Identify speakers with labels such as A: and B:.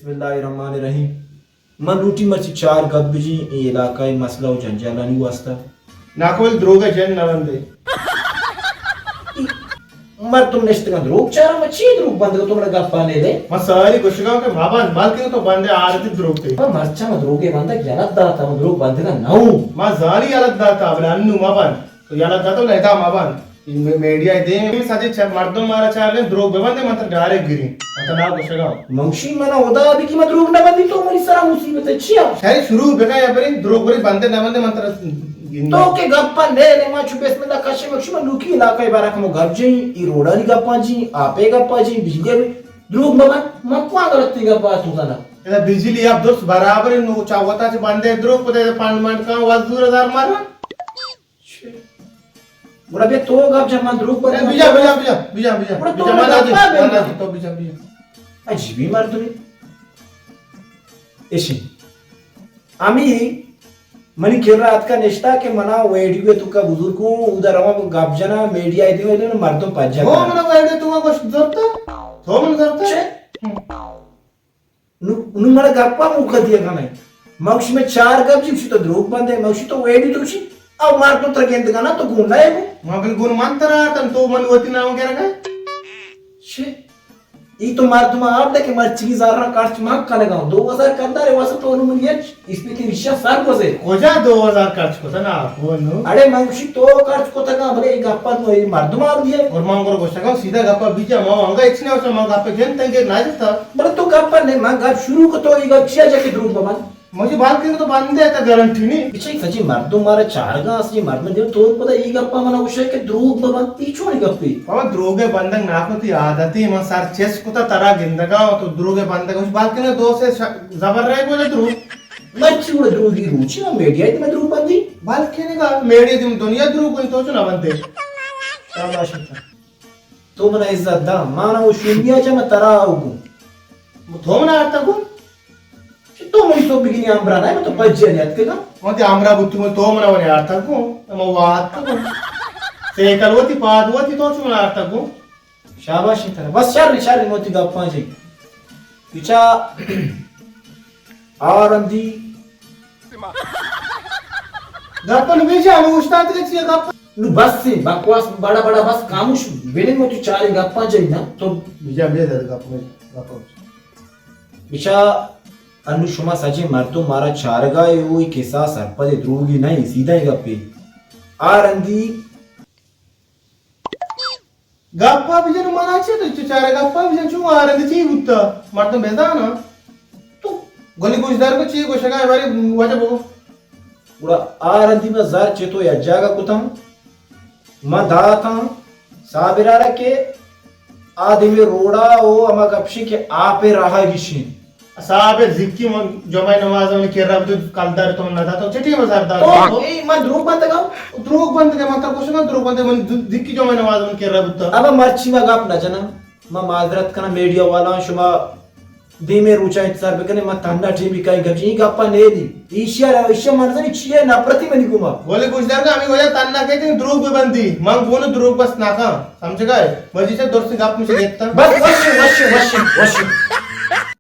A: बिस्मिल्लाहिर्रहमानिर्रहीम मन रूटी मर्ची चार गब्बजी इलाका मसला व जंजालानी वास्ता
B: नाकोल droga जन नवंदे
A: मर तुम नेस्टगा द्रोग चारा मच्छी द्रोग बंद को तुमने गप्पा ने दे
B: मसारी गोशगांव के माबान माल के तो बंदे आरती द्रोग थे
A: पर मरचा में द्रोगे बंदा गलत दाता में द्रोग बंद का नाउ
B: मा जारी अलग दाता अबले अन्नु माबान तो याला दातो लेता माबान इन मीडिया दे में साजे छ मर्दों मारा चाले द्रोग बंदे मतलब डायरेक्ट गिरी मतलब ना गोशगांव
A: मंशी मना होदा अभी की मैं द्रोग ना बंदी तो मेरी सारा मुसीबत है छिया
B: शायद शुरू बेका या बरी द्रोग बरी बंदे ना बंदे मतलब
A: तो के गप्पा ले ले मा छुपे इसमें दा कशे मक्षी में लुकी इलाका बारा को गब्जी ई रोड़ा नी गप्पा जी आपे गप्पा जी बिजली द्रोग बाबा मक्वा गलत ती गप्पा तू गाना
B: एदा बिजली आप दोस्त बराबर नो चावता से बंदे द्रोग को दे 5 मिनट का वाज 2000 मारा
A: बुरा बे तो गप जमा द्रोग पर
B: बिजा माना दी तो बिजा
A: अजीबी मार तुनी एशी आमी मनी खेल रहा आज का नेश्ता के मना वेडी वे तुका बुजुर्गों उधर हम गाबजना मीडिया इतने वाले ने मर्दों पाजा
B: हो मना वेडी तुका कुछ जरता हो मन जरता
A: नु मला गप्पा मुख दिया का नाही मौशी में चार गप जी तो द्रोग बंदे मौशी तो वेडी तुशी अब मार तो तरकेंद का ना तो गुंडा है वो
B: मगल गुण मानतरा तन तो मन होती ना वगैरह का
A: छे ई तो मार तुम आप देखे मार चीज जार ना काट मांग का लगा 2000 करता रे वास तो मन ये इसमें के विषय सार को से
B: कोजा 2000 खर्च को ना हो नो
A: अरे मौशी तो खर्च को तका भले एक गप्पा तो मार तुम आप दिए
B: और मांगरो को सका सीधा गप्पा बीजा मां अंगा इच्छने हो मां गप्पा घेन तंगे ना जता
A: बरे तो गप्पा ने मां गप शुरू को तो ई गच्छिया जाके द्रोग बाबा
B: मुझे बात के तो बंदे आता गारंटी नहीं
A: पीछे सची मार तो मारे चार गा असली मार में देव तो पता ई गप्पा मना उशे के द्रोग बाबा पीछो नहीं गप्पी
B: बाबा द्रोगे बंदक नाकोती आदती म सर चेस को तरा गिंदगा तो द्रोगे बंदक उस बात के दो से जबर रहे बोले द्रोग
A: मच्छी वो द्रोग की रुचि ना मीडिया इतने द्रोग बंदी
B: बाल खेने का मेरे दिन दुनिया द्रोग कोई तो ना बनते
A: शाबाश तो मना इज्जत दा माना वो शून्य चा मैं तरा आऊं
B: थोमना आता को
A: तो मैं तो बिगिनी आम्रा ना मैं तो बच्चे नहीं आते ना
B: मते आम्रा बुत्तु में तो मना वने आता को म वात को से कलवती पादवती तो चुना आता को
A: शाबाश तरह बस शार मोती गप्पा जी पिचा और अंधी
B: गप्पन बेजा हम उस्ताद के छिए गप्पा
A: नु बस से बकवास बड़ा बस खामोश वेने मोती चार गप्पा जी ना तो
B: बिजा बे दे गप्पा
A: पिचा अनु शुमा सजे मरतो मारा चारगा यो ई केसा सरपदे द्रोगी नहीं सीधा ही गप्पे आरंदी
B: गप्पा बिजन मना छे तो चारे गप्पा बिजन छु आरंदी ची उत्ता मर तो बेदा ना तो गली गुजदार को ची को शगा हमारी वजह बो
A: पूरा आरंदी में जार चेतो या जागा कुतम म दाता साबिरा के आदमी रोड़ा ओ अमा गपशी के आपे रहा गिशी
B: साबे जिक्की मन जमाई नमाज में केरा तो कलदार तो ना था तो चटी मजारदार
A: तो ए मन द्रोग बंद गाओ
B: द्रोग बंद के मतलब कुछ ना द्रोग बंद मन जिक्की जमाई नमाज में केरा बुत्ता
A: अब मर्ची में गप ना जना म माजरत करना मीडिया वाला शुमा दी में रुचा इंतजार बेकने म तन्ना टीवी काई गपजी गप्पा ने दी ईशिया मनजनी छिए ना प्रति मनी गुमा
B: बोले कुछ देर का हमें होया तन्ना कहते द्रोग में बंदी मांग बोलो द्रोग बस ना का समझ गए मजी से दोस्त गप में से देखता
A: बस वश